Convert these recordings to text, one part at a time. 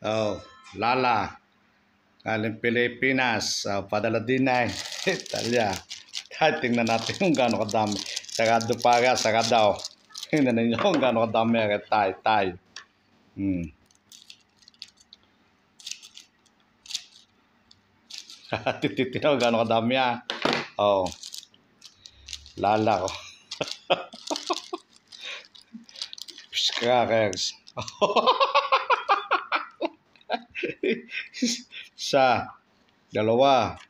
Oh, Lala. Galing Pilipinas. Padala din na Italia. Kahit tingnan natin kung gaano kadami. Sagado pa nga, sagadaw. Tingnan ninyo kung gaano kadami. Tay. Tititinaw gaano kadami Oh, Lala ko. Crackers. Isa, dalawa,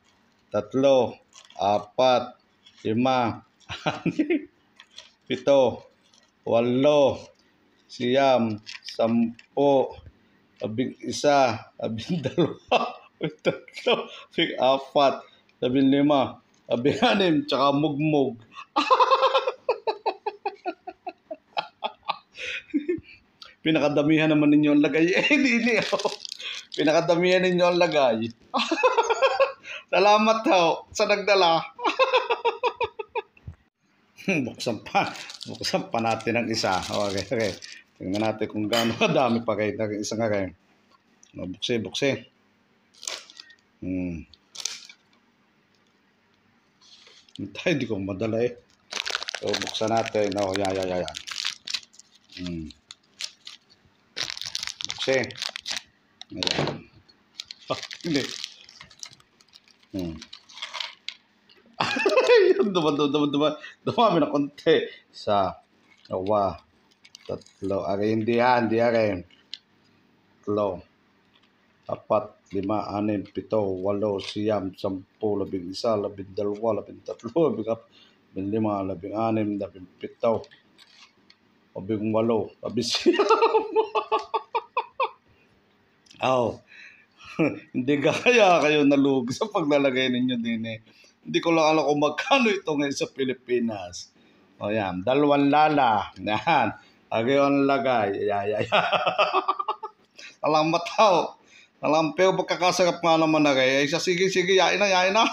tatlo, apat, lima, anim, pito, walo, siyam, sampo, labing-isa, labing-dalawa, labing-tatlo, labing-apat, labing-lima, labing-anim, tsaka mugmug. Pinakadamihan naman ninyo ang lagay. Hindi. Pinakadamihan ninyo ang lagay. Salamat ho sa nagdala. Buksan pa natin ang isa. Okay. Tingnan natin kung gaano kadami pa kayo ng isang kayo. Buksi. Hindi ko madala So, buksan natin. Yan. Buksi. Ayan. Hindi. Dumami na konti. Isa, dalawa, tatlo. Hindi tatlo, apat, lima, anim, pito, walo, siyam, sampu, labing-isa, labing-dalawa, labing-tatlo, labing-lima, labing-anim, labing-pito, labing-walo, labing-siyam. Hindi kaya kayo nalugi sa paglalagay ninyo din Hindi ko lang alam kung magkano ito ngayon sa Pilipinas. Yan, 2 lala. Yan. Lagay ang lagay. Salamat ho. Pero pagkakasarap nga naman na kayo. Sige, yain na.